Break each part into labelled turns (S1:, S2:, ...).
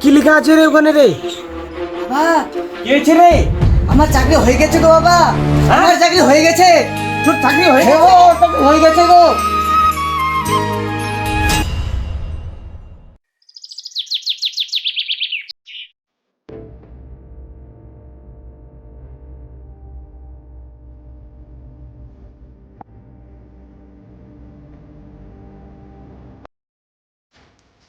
S1: কি লেখা আছে রে ওখানে রে?
S2: বাবা,
S1: কি হয়েছে রে?
S2: আমার চাকরি হয়ে গেছে গো বাবা। আমার চাকরি হয়ে গেছে।
S1: তোর চাকরি হয়ে
S2: হ্যাঁ গো, চাকরি হয়ে গেছে গো।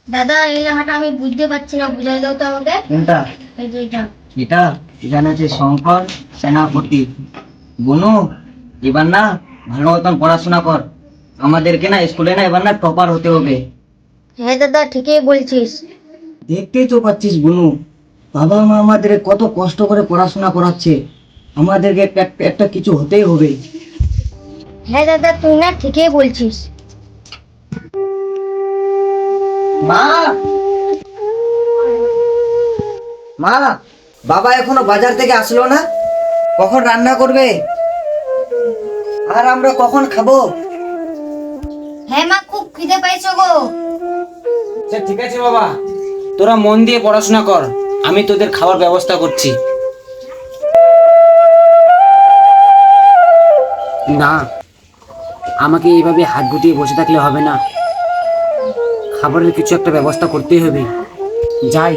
S3: দাদা, এই জায়গাটা আমি বুঝতে পারছি না, বুঝাই দাও তো আমাকে।
S2: কোনটা?
S3: এই যে এটা।
S2: এটা এখানে আছে শঙ্কর সেনাপতি। বুনু, এবার না ভালো মতন পড়াশোনা কর। আমাদেরকে না স্কুলে না এবার না টপার হতে হবে।
S3: হ্যাঁ দাদা, ঠিকই বলছিস।
S2: দেখতেই তো পাচ্ছিস বুনু, বাবা মা আমাদের কত কষ্ট করে পড়াশোনা করাচ্ছে। আমাদেরকে একটা কিছু হতেই হবে।
S3: হ্যাঁ দাদা, তুই না ঠিকই বলছিস।
S2: মা, মা, বাবা এখনো বাজার থেকে আসলো না, কখন রান্না করবে আর আমরা কখন খাবো?
S3: হ্যাঁ মা, খুব খিদে পাইছো গো।
S1: আচ্ছা ঠিক আছে বাবা, তোরা মন দিয়ে পড়াশোনা কর, আমি তোদের খাবার ব্যবস্থা করছি। না, আমাকে এইভাবে হাত গুটিয়ে বসে থাকলে হবে না, খাবারের কিছু একটা ব্যবস্থা করতেই হবে। যাই,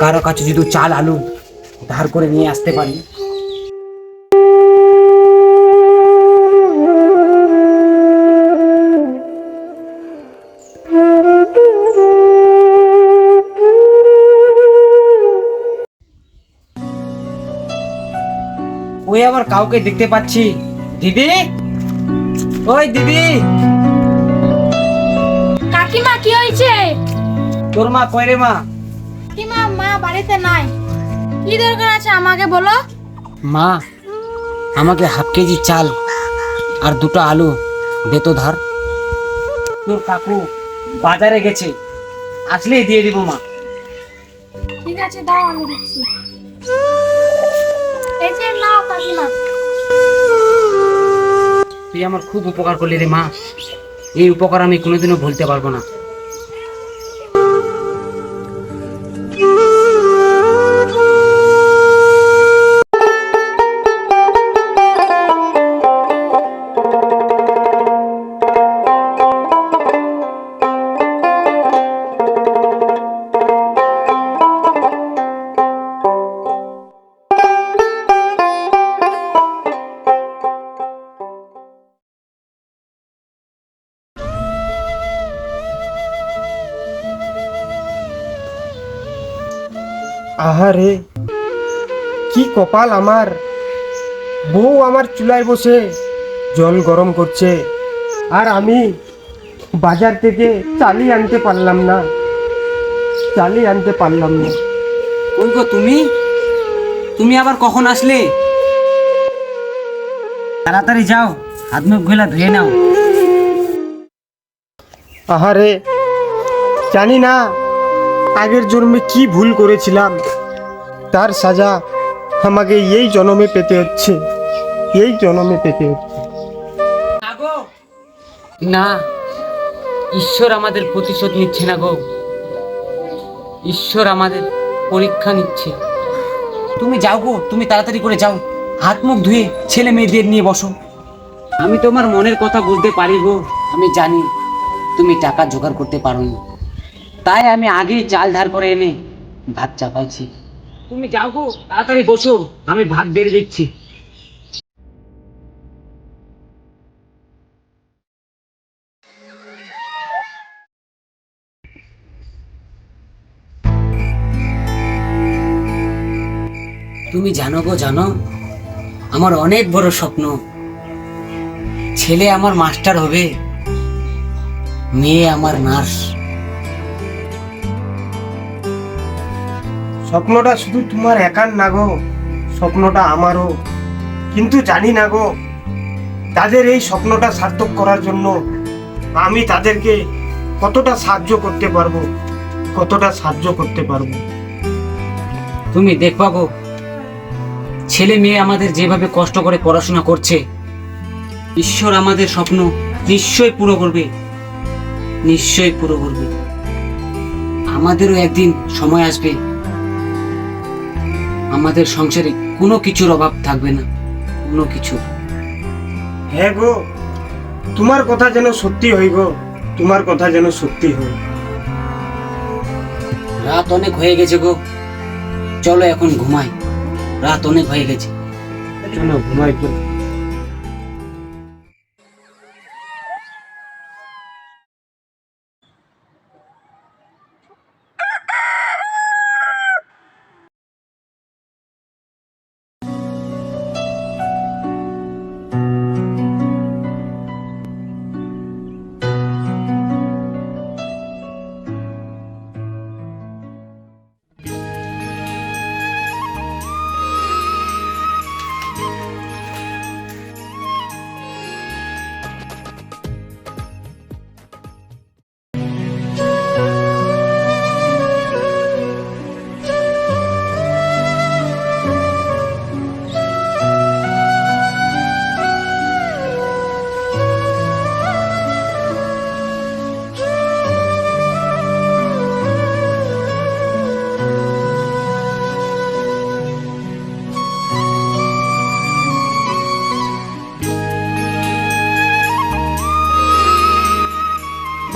S1: কারো কাছে যদি চাল আলু ধার করে নিয়ে আসতে পারি। ওই আবার কাউকে দেখতে পাচ্ছি। দিদি, ওই দিদি,
S4: কাকিমা, কি হয়েছে?
S1: তোর মা কই রে মা?
S4: কাকিমা, মা বাড়িতে নাই। কি দরকার আছে আমাকে বলো।
S1: মা, আমাকে হাফ কেজি চাল আর দুটো আলু দে তো ধার। তোর কাকু বাজারে গেছে, আসলেই দিয়ে দিব মা।
S4: ঠিক আছে, দাও, আমি দিচ্ছি। এই যে নাও কাকিমা।
S1: তুই আমার খুব উপকার করলি রে মা, এই উপকার আমি কোনোদিনও ভুলতে পারবো না।
S5: আহারে, কি কপাল আমার! বউ আমার চুলায় বসে জল গরম করছে, আর আমি বাজার থেকে চালই আনতে পারলাম না।
S1: কই গো তুমি? তুমি আবার কখন আসলে? তাড়াতাড়ি যাও, হাত মুখ গুলা ধুয়ে নাও।
S5: আহারে, জানি না আগের জন্মে কি ভুল করেছিলাম, তার সাজা আমাকে এই জন্মে পেতে হচ্ছে।
S1: না, ঈশ্বর আমাদের প্রতিশোধ নিচ্ছে না গো, ঈশ্বর আমাদের পরীক্ষা নিচ্ছে। তুমি যাও গো, তুমি তাড়াতাড়ি করে যাও, হাত মুখ ধুয়ে ছেলে মেয়েদের নিয়ে বসো। আমি তোমার মনের কথা বুঝতে পারি গো, আমি জানি তুমি টাকা জোগাড় করতে পারো না, তাই আমি আগেই চাল ধার করে এনে ভাত চাপাইছি। তুমি যাও গো, তাড়াতাড়ি বসো, আমি ভাত বেড়ে দিচ্ছি। তুমি জানো গো, জানো, আমার অনেক বড় স্বপ্ন, ছেলে আমার মাস্টার হবে, মেয়ে আমার নার্স।
S5: স্বপ্নটা শুধু তোমার একার না গো, স্বপ্নটা আমারও। কিন্তু জানি না গো, তাদের এই স্বপ্নটা সার্থক করার জন্য আমি তাদেরকে কতটা সাহায্য করতে পারবো।
S1: তুমি দেখবা গো, ছেলে মেয়ে আমাদের যেভাবে কষ্ট করে পড়াশোনা করছে, ঈশ্বর আমাদের স্বপ্ন নিশ্চয়ই পুরো করবে। আমাদেরও একদিন সময় আসবে, আমাদের সংসারে কোনো কিছুর অভাব থাকবে না, কোনো কিছু।
S5: হ্যাঁ গো, তোমার কথা যেন সত্যি হয় গো, তোমার কথা যেন সত্যি হয়।
S1: রাত অনেক হয়ে গেছে গো, চলো এখন ঘুমাই, রাত অনেক হয়ে গেছে।
S5: চলো ঘুমাই তো।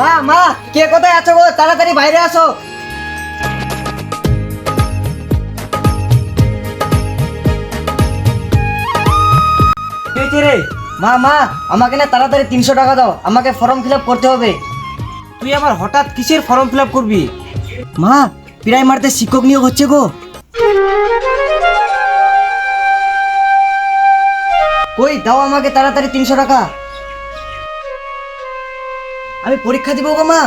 S2: মা মা, কে কোথায় আছো গো? তাড়াতাড়ি বাইরে আসো।
S1: কি হয়েছে রে?
S2: মা মা, আমাকে না তাড়াতাড়ি 300 টাকা দাও, আমাকে ফর্ম ফিল আপ করতে হবে।
S1: তুই আবার হঠাৎ কিসের ফর্ম ফিল আপ করবি?
S2: মা, প্রাইমারিতে শিক্ষক নিয়োগ হচ্ছে গো। কই দাও আমাকে তাড়াতাড়ি 300 টাকা, আমি পরীক্ষা দিব গো মা।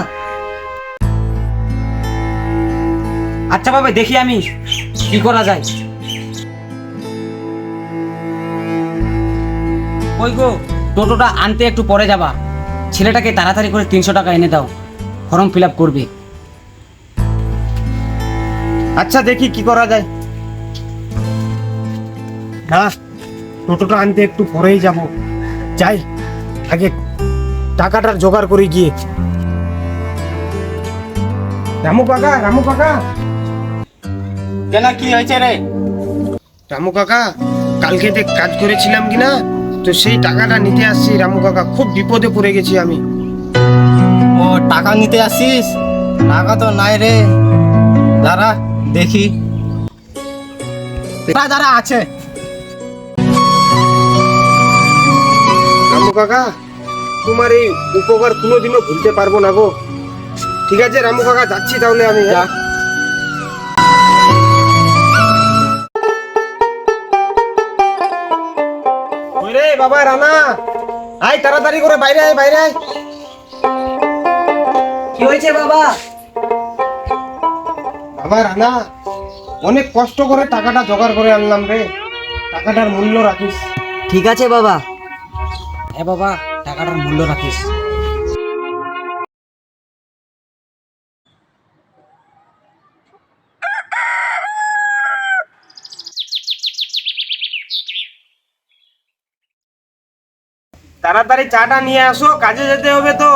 S1: আচ্ছা বাবা, দেখি আমি কি করা যায়। কই গো, টোটোটা আনতে একটু পরে যাবা, ছেলেটাকে তাড়াতাড়ি করে 300 টাকা এনে দাও, ফর্ম ফিল আপ করবে।
S5: আচ্ছা দেখি কি করা যায়। না, টোটোটা আনতে একটু পরেই যাব, যাই আগে টাকাটার জোগাড় করে গিয়ে। রামু কাকা, রামু কাকা,
S1: কেন, কি হয়েছে রে?
S5: রামু কাকা, কালকে যে কাজ করেছিলাম কিনা, তো সেই টাকাটা নিতে আসছি। রামু কাকা, খুব বিপদে পড়ে গেছি আমি।
S6: ও টাকা নিতে আসিস? টাকা তো নাই রে, দাঁড়া দেখি। দাঁড়া আছে।
S5: রামু কাকা, তোমার এই উপকার কোনোদিনও ভুলতে পারবো না গো। ঠিক আছে রামু কাকা, যাচ্ছি তাহলে আমি।
S6: যা।
S5: ওই রে বাবা রানা, আয় তাড়াতাড়ি করে বাইরে আয়, বাইরে আয়।
S2: কি হয়েছে বাবা?
S5: বাবা রানা, অনেক কষ্ট করে টাকাটা জোগাড় করে আনলাম রে, টাকাটার মূল্য রাখিস।
S2: ঠিক আছে বাবা।
S1: হ্যাঁ বাবা, টাকাটার মূল্য রাখিস।
S5: তাড়াতাড়ি চাটা নিয়ে আসো, কাজে যেতে হবে তো।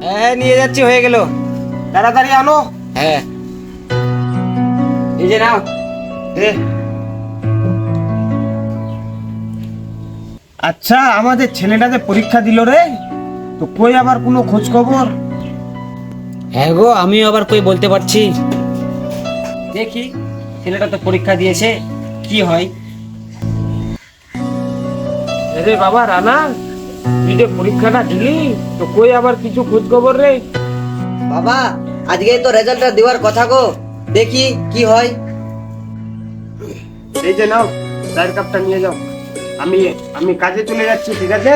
S6: হ্যাঁ নিয়ে যাচ্ছি, হয়ে গেল।
S5: তাড়াতাড়ি আনো।
S1: হ্যাঁ, এই যে নাও।
S5: এ। আচ্ছা, আমাদের ছেলেটা যে পরীক্ষা দিল রে, তো কই আবার কোনো খোঁজ খবর?
S1: হ্যাঁ গো, আমিও আবার কই বলতে পারছি। দেখি, ছেলেটা তো পরীক্ষা দিয়েছে, কি হয়।
S5: রে বাবা রানা, তুই যে পরীক্ষাটা দিলি, তো কই আবার কিছু খোঁজ খবর রে?
S2: বাবা, আজকে তো রেজাল্টটা দেওয়ার কথা গো, দেখি কি হয়।
S5: এই যে নাও, চায়ের কাপটা নিয়ে যাও, আমি আমি কাজে চলে যাচ্ছি, ঠিক আছে?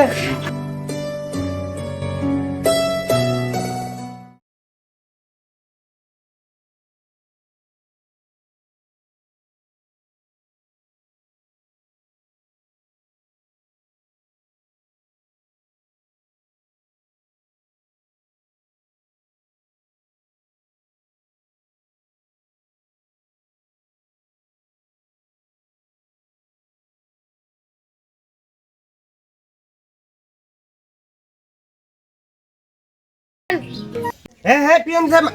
S5: হ্যাঁ হ্যাঁ পিএম সাহেব,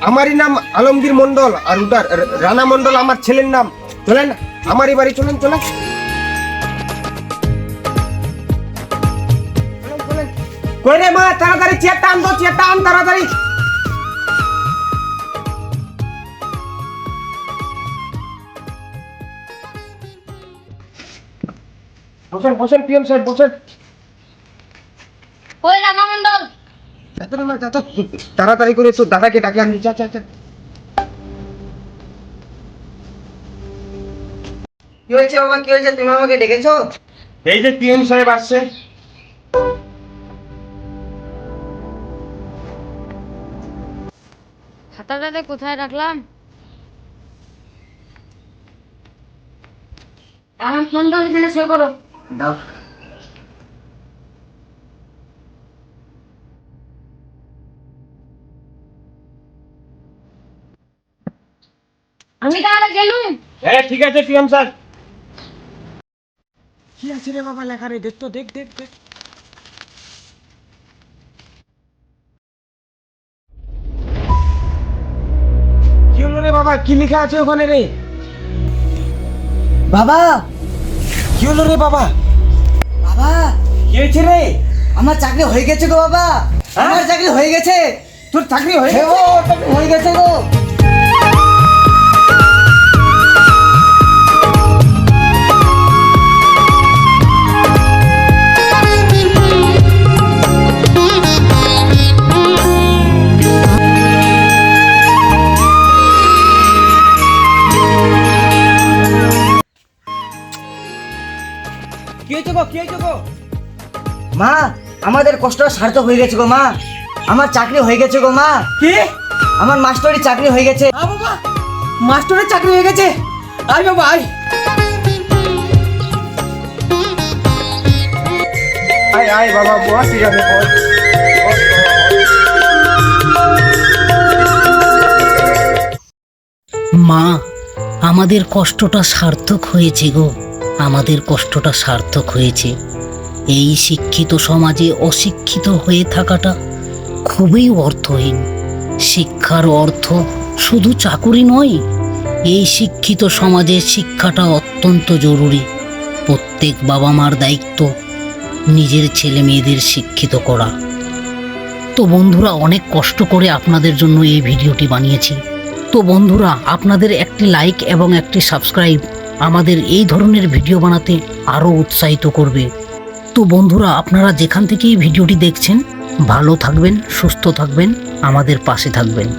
S5: আমারই নাম আলমগীর মন্ডল, আর ওটা রানা মন্ডল আমার ছেলের নাম। চলেন আমারই বাড়ি, চলেন চলেন চলেন, চলেন। কই রে মা, তাড়াতাড়ি চেয়ারটা আন তো, চেয়ারটা আন তাড়াতাড়ি। বসেন বসেন পিএম সাহেব, বসেন।
S3: ওই রানা মন্ডল,
S5: তাড়াতাড়ি করে তো দাদাকে ডাকে আনবি, যা যা যা।
S2: কি হয়েছে বাবা, কি হয়েছে? তুমি আমাকে ডেকেছো?
S5: এই যে পিএম সাহেব আসছে।
S4: খাতাটাতে কোথায় রাখলাম?
S3: রানা মন্ডল এখানে সই করো।
S2: দাও।
S3: আমি তাহলে গেলুম।
S5: হ্যাঁ ঠিক আছে পিএম স্যার। কি আছে রে বাবা লেখা রে, দেখ তো, দেখ দেখ দেখ। কি হলো রে বাবা, কি লেখা আছে ওখানে রে?
S2: বাবা,
S5: কি হলো রে বাবা?
S2: বাবা,
S5: কি হয়েছে রে?
S2: আমার চাকরি হয়ে গেছে গো বাবা, আমার চাকরি হয়ে গেছে।
S5: তোর চাকরি হয়ে
S2: হ্যাঁ
S5: গেছে?
S2: গো, চাকরি হয়ে গেছে গো।
S5: কি হয়েছে গো, কি হয়েছে গো?
S2: মা, আমাদের কষ্ট সার্থক হয়ে গেছে গো মা, আমার চাকরি হয়ে গেছে গো মা।
S5: কি?
S2: আমার মাস্টারি চাকরি হয়ে গেছে।
S5: বাবা, মাস্টারের চাকরি হয়ে গেছে। আয় বাবা আয়। আয় আয় বাবা, বস ঠিক আছে, বস।
S7: মা, আমাদের কষ্টটা সার্থক হয়েছে গো, আমাদের কষ্টটা সার্থক হয়েছে। এই শিক্ষিত সমাজে অশিক্ষিত হয়ে থাকাটা খুবই অর্থহীন। শিক্ষার অর্থ শুধু চাকুরি নয়, এই শিক্ষিত সমাজে শিক্ষাটা অত্যন্ত জরুরি। প্রত্যেক বাবা মার দায়িত্ব নিজের ছেলে মেয়েদের শিক্ষিত করা। তো বন্ধুরা, অনেক কষ্ট করে আপনাদের জন্য এই ভিডিওটি বানিয়েছি। তো বন্ধুরা, আপনাদের একটি লাইক এবং একটি সাবস্ক্রাইব আমাদের এই ধরনের ভিডিও বানাতে আরও উৎসাহিত করবে। তো বন্ধুরা, আপনারা যেখান থেকে এই ভিডিওটি দেখছেন, ভালো থাকবেন, সুস্থ থাকবেন, আমাদের পাশে থাকবেন।